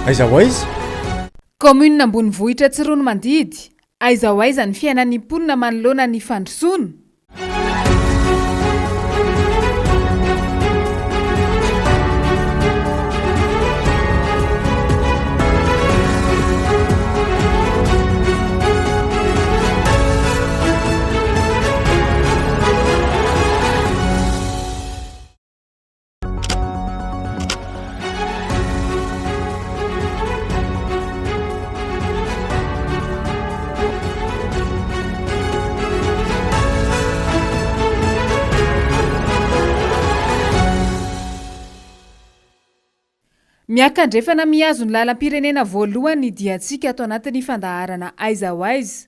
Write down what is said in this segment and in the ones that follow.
Aiza ho aiza. Commune Ambonivohitra Tsiroanomandidy, aiza ho aiza ny fiainan'ny mponina manoloana ny fandrosoana. Miakandrefana mihazo ny lalam-pirenena voalohany diantsika ato anatin'ny fandaharana aiza ho aiza.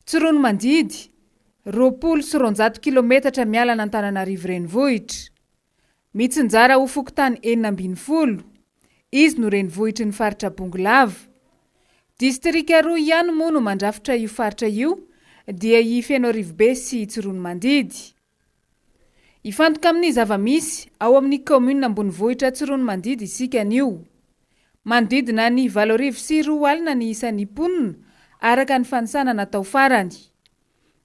Tsiroanomandidy, 200 kilometatra mialana Antananarivo renivohitra. Mitsinjara ho fokontany 470. Izy no renivohitry ny faritra Bongolava. Distrika 2 ihany moa no mandrafitra io faritra io, dia i Fenorivo be sy Tsiroanomandidy. Ifantoka amin'ny zava-misy ao amin'ny commune Ambonivohitra Tsiroanomandidy isika anio. Manodidina ny 8,4 ny isan'ny mponina araka ny fanisana natao farany.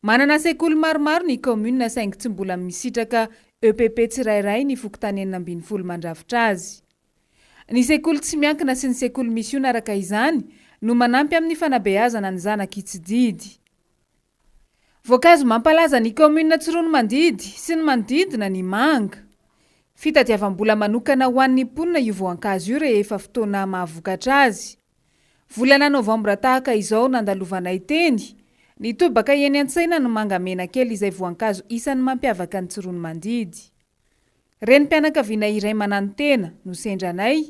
Manana sekoly maromaro ny commune saingy tsy mbola misitraka EPP tsirairay ny fokontany 470 mandrafitra azy. Ny sekoly tsy miankina sy ny sekoly mission araka izany no manampy amin'ny fanabeazana ny zanaka Tsididy. Voankazo mampalaza ny commune Tsiroanomandidy sy ny manodidina ny manga. Fitadiavam-bola manokana ho an'ny mponina io voankazo io rehefa fotoana mahavokatra azy. Volana Novambra tahaka izao nandalovanay teny, ny tobaka eny an-tsaina no manga mena kely izay voankazo isan'ny mampiavaka ny Tsiroanomandidy. Renim-pianakaviana iray manantena no sendranay.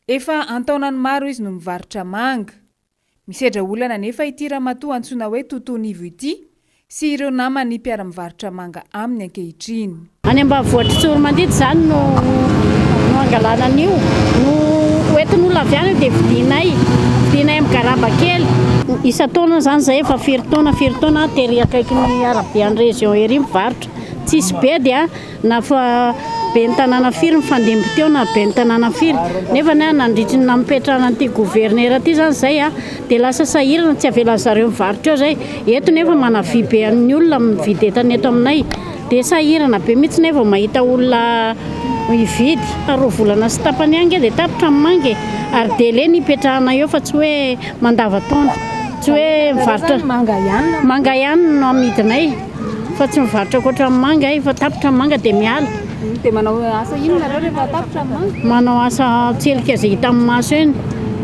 Efa antaonany maro izy no mivarotra manga. Misedra olana nefa ity ramatoa antsoina hoe Tontonivo ity sy ireo namany mpiara-mivarotra manga aminy ankehitriny. Any ambanivohitra Tsiroanomandidy zany no angalana an'io, no hoentin'olona avy any dia vidinay amin'ny garaba kely. Isa-taona zany zay efa 4 taona tery akaiky ny arabe any région ery mivarotra. Tsisy be dia na fa be ny tanàna firy mifandimby teo na be ny tanàna firy. Nefa nandritry ny nametrahana an'ity gouverneur aty zany zay dia lasa sahirana tsy avelan'ny zareo mivarotra eo zay. Eto nefa manavy be amin'ny olona mividy entana eto aminay. Dia sahirana be mihitsy nefa mahita olona hividy. Roa volana sy tapany ange dia tapitra amin'ny mange. Ary délai ny ipetrahana eo fa tsy hoe mandava-taona. Tsy hoe mivarotra manga ihany no amidinay. Fa tsy mivarotra koatra amin'ny manga fa tapitra manga dia miala. Dia manao asa inona nareo rehefa tapitra manga? Manao asa tselika izay hita amin'ny maso eny.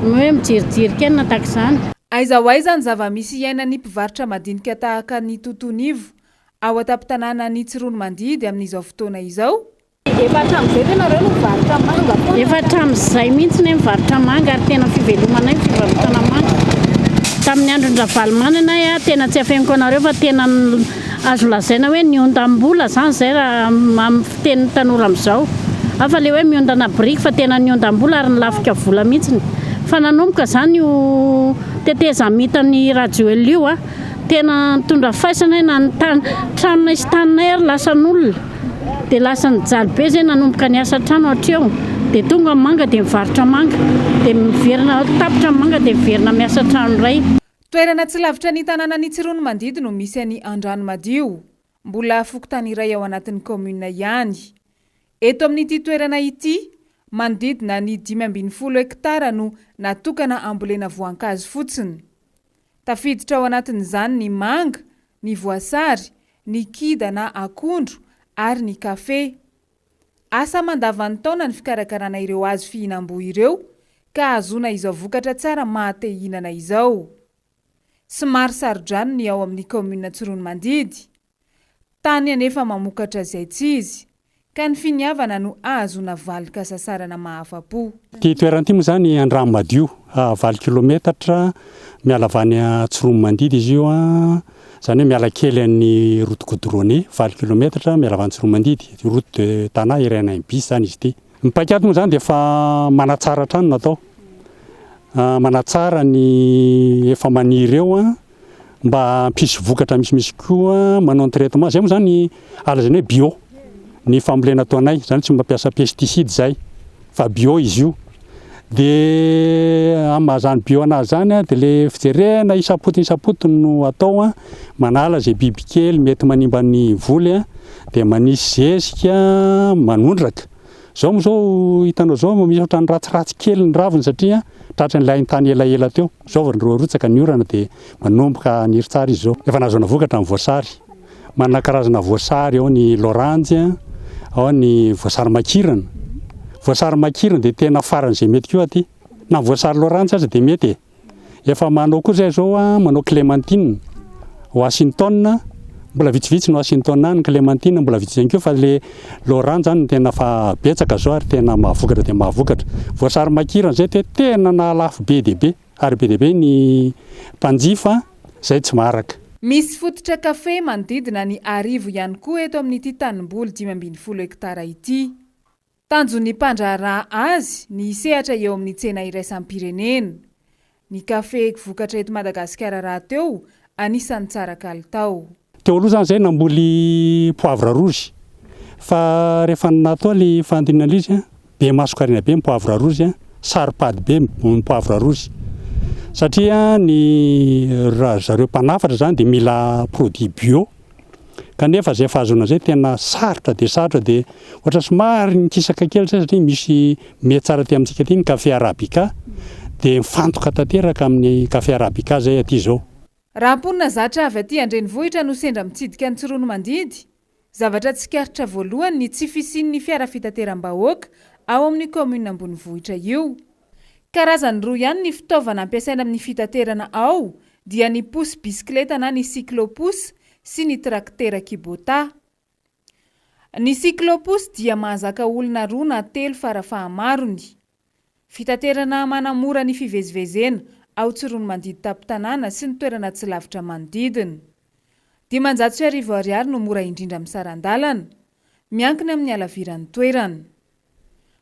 Hoe mijirijiry na tahaka izany. Aiza ho aiza ny zava-misy iainan'ny mpivarotra madinika tahaka ny Tontonivo ao an-tampon-tanàna ny Tsiroanomandidy amin'izao fotoana izao. Efa hatramin'izay tena nareo no mivarotra manga? Efa hatramin'izay mihitsy ny mivarotra manga ary tena fivelomanay ny fivarotana manga. Tamin'ny andron'ny Ravalomanana tena tsy afeniko anareo fa tena azo lazaina hoe niondam-bola zany zay raha amin'ny fitenin'ny tanora amin'izao. Afa le hoe miondana briky fa tena niondam-bola ary nilafika vola mihitsy. Fa nanomboka zany io teteza mitan'ny radio io tena nitondra faisana na ny tranonay sy taninay ary lasan'olona. Dia lasa nijaly be zay nanomboka ny asa trano hatreo. Dia tonga manga dia mivarotra manga. Dia miverina tapitra manga dia miverina miasa trano iray. Toerana tsy lavitra ny tanànan'ny Tsiroanomandidy no misy any Andranomadio. Mbola fokontany iray ao anatin'ny commune ihany. Eto amin'ity toerana ity, manodidina ny 5,10 hektara no natokana ambolena voankazo fotsiny. Tafiditra ao anatin'izany ny manga, ny voasary, ny kida na akondro ary ny kafe. Asa mandavan'ny taona ny fikarakarana ireo hazo fihinam-boa ireo ka azona izao vokatra tsara mahate hihinana izao. Somary sarodrano ny ao amin'ny commune Tsiroanomandidy. Tany anefa mamokatra izay tsy izy, ka ny finiavana no ahazona valika sasarana mahafa-po. Ty toerana ity moa zany Andranomadio, 20 kilometatra miala avy any Tsiroanomandidy izy io zany hoe miala kely amin'ny route goudronnée 20 kilometatra miala avy any Tsiroanomandidy, route de Tana Tsiroanomandidy bis zany izy ity. Ny paikady moa zany dia efa manatsara trano natao. Manatsara ny efa maniry eo mba hampisy vokatra misy koa manao traitement zay moa zany alazany hoe bio. Ny fambolena ataonay zany tsy mampiasa pesticide zay fa bio izy io. dia amazany bio anazy zany dia le fijerena isapotony no atao manala zay bibikely mety manimba ny voly dia manisy zezika manondraka zao moa zao hitanao zao misy ohatrany ratsiratsy kely ny raviny satria tratran'ilay tany elaela teo zao vao roarotsaka ny orana dia manomboka niry tsara izy zao efa nazona vokatra amin'ny voasary manana karazana voasary ao ny loranjy ao ny voasary makirana dia tena farany zay mety koa aty na voasary loranjy aza dia mety efa manao koa zay zao manao clémentine Washington mbola vitsivitsy no Washington ny clémentine mbola vitsy ihany koa fa le loranjy zany tena fa betsaka zao ary tena mahavokatra dia mahavokatra voasary makirana zay tena nalafo be dia be ary be dia be ny mpanjifa zay tsy maraka. Misy fototra kafe manodidina ny arivo ihany koa eto amin'ity tanimboly 520 hektara ity. Tanjon'ny mpandraharaha azy ny isehatra eo amin'ny tsena iraisam-pirenena. Ny kafe vokatra eto Madagasikara raha teo anisan'ny tsara kalitao. Teo aloha zany zay namboly poivre rouge fa rehefa natao le fandinana izy be masokarina be ny poivre rouge saripady be ny poivre rouge satria ny zareo mpanafatra zany dia mila produit bio kanefa zay fahazona zay tena sarotra dia ohatra somary nikisaka kely zay satria misy mety tsara ty amintsika ty ny kafe arabika dia mifantoka tanteraka amin'ny kafe arabika zay aty zao. Raha mponina zatra avy aty andrenivohitra no sendra mitsidika ny Tsiroanomandidy, zavatra tsikaritra voalohany ny tsy fisian'ny fiara fitateram-bahoaka ao amin'ny commune ambonivohitra io. Karazany roa ihany ny fitaovana ampiasaina amin'ny fitaterana ao dia ny pousse bisikileta na ny cyclopousse sy ny traktera kibota. Ny cyclopousse dia mahazaka olona 2 na 3 farafahamarony. Fitaterana manamora ny fivezivezena ao Tsiroanomandidy tapitanana sy ny toerana tsy lavitra manodidina. 500 ariary no mora indrindra amin'ny sarandalana, miankina amin'ny alaviran'ny toerana.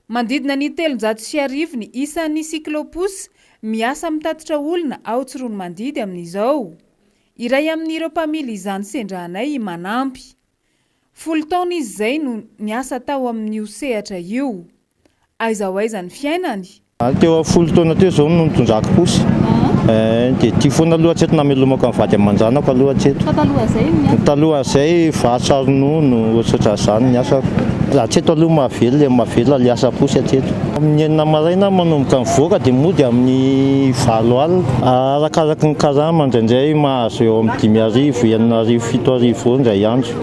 Mandidina ny 300 ny isan'ny cyclopousse miasa mitatotra olona ao Tsiroanomandidy amin'izao. Iray amin'ireo mpamily izany sendrahanay manampy. 10 taona izy zay no niasa tao amin'io sehatra io. Aiza ny fiainany. Teo 10 taona teo zao no nitondrako posy. Dia tia foana aloha hatreto namelomako amin'ny vady aman-janako aloha hatreto. Taloha zay varotra ronono ohatratra zany ny asako. Hatreto aloha mahavelo le asa posy hatreto. Amin'ny 9 maraina manomboka mivoaka dia mody amin'ny 20 alina. Arakaraka ny karama indraindray mahazo eo amin'ny 5,000, 7,000 eo indray andro.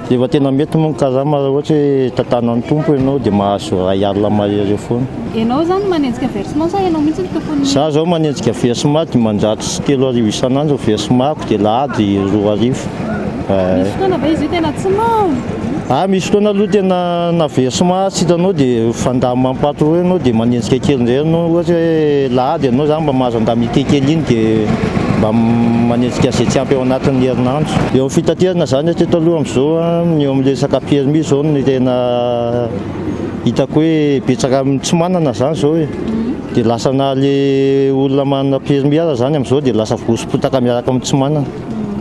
Rehefa tena mety moa ny karama raha ohatra hoe tantanan'ny tompo ianao dia mahazo 2 alina mahery eo foana. Ianao zany manenjika versement sa ianao mihitsy tompony? Za zao manenjika versement dia manjato 3,000 isan'andro versementko dia lahady 2,000. Misy fotoana ve izy io tena tsy mau? Misy fotoana aloha tena na versement tsy hitanao dia fandamy mampato ianao dia manenjika kely indray ianao ohatra hoe lahady ianao zany mba mahazo andamy kely iny dia mba manenjika zay tsy ampy ao anatin'ny herinandro. Eo amin'ny fitaterana zany hatreto aloha amin'izao eo amin'ilay resaka permis zao no tena hitako hoe betsaka tsy manana zany zao hoe dia lasa na le olona manana permis ara zany amin'izao dia lasa voasim-potaka miaraka amin'ny tsy manana.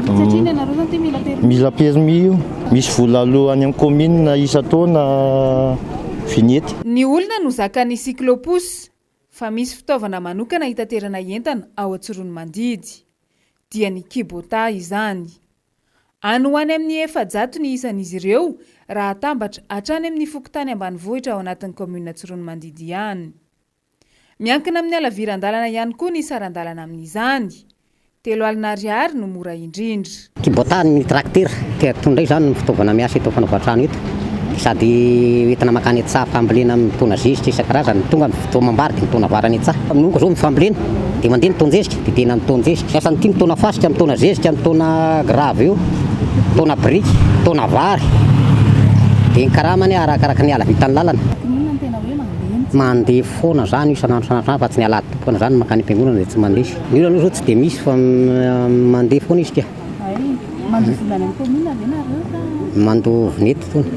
Satria ianareo zany mila permis. Mila permis io. Misy vola aloha any amin'ny commune isa-taona vinety. Ny olona no zakan'ny cyclopousse fa misy fitaovana manokana hitaterana entana ao Tsiroanomandidy dia ny kibota izany. Any ho any amin'ny 400 ny isan'izy ireo raha atambatra hatrany amin'ny fokontany ambanivohitra ao anatin'ny commune Tsiroanomandidy ihany. Miankina amin'ny alaviran-dalana ihany koa ny sarandalana amin'izany. 3 alina ariary no mora indrindra. Kibota ny traktera dia tondray zany ny fitaovana miasa eto fanaovan-trano eto. Sady entina makany tsaha fambolena mitona zezika isan-karazany tonga fotoana mambary dia mitona varany tsaha. Amin'onga zao mifambolena dia mandeha mitona zezika dia tena mitona zezika. Asany ity mitona fasika, mitona zezika, mitona grave io, mitona briky, mitona vary. Dia ny karamany arakaraka ny ala vitan'ny lalana. Mandeha foana zany isan'andro fa tsy ny alady tompona zany makany am-piangonana dia tsy mandeha. Ny olona zao tsy dia misy fa mandeha foana izy ka. Mandovolana amin'ny commune avy ianareo? Mandoa vinety foana.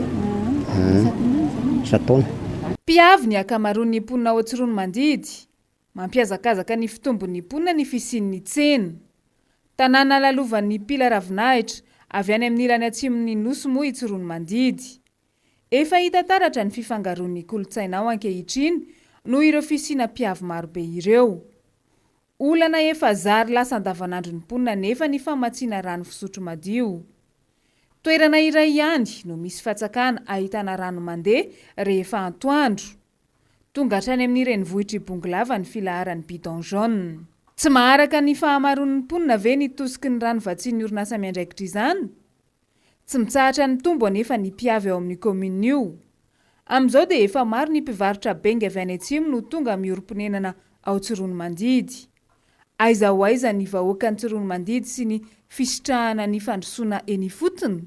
Isa-taona. Mpiavy ny akamaroan'ny mponina ao Tsiroanomandidy. Mampiazakazaka ny fitombon'ny mponina ny fisian'ny tsena. Tanàna lalovan'ny Pila Ravinahitra avy any amin'ny ilany atsimon'ny nosy moa i Tsiroanomandidy. Efa hita taratra ny fifangaroan'ny kolontsaina ao ankehitriny noho ireo fisiana mpiavy marobe ireo. Olana efa zary lasa andavanandro ny mponina nefa ny famatsiana rano fisotro madio. Toerana iray ihany no misy fatsakana ahitana rano mandeha rehefa antoandro. Tonga hatrany amin'ny renivohitra Ibongilava ny filaharan'ny bidon jaune. Tsy maharaka ny fahamaroan'ny mponina ve ny tosiky ny rano vatsian'ny orinasa miandraikitra izany? Tsy mitsahatra ny tombo anefa ny mpiavy ao amin'ny komina io. Amin'izao dia efa maro ny mpivarotra benga avy any atsimo no tonga mioromponenana ao Tsiroanomandidy. Aiza ho aiza ny vahoaka ny Tsiroanomandidy sy ny fisitrahana ny fandrosoana eny fotony.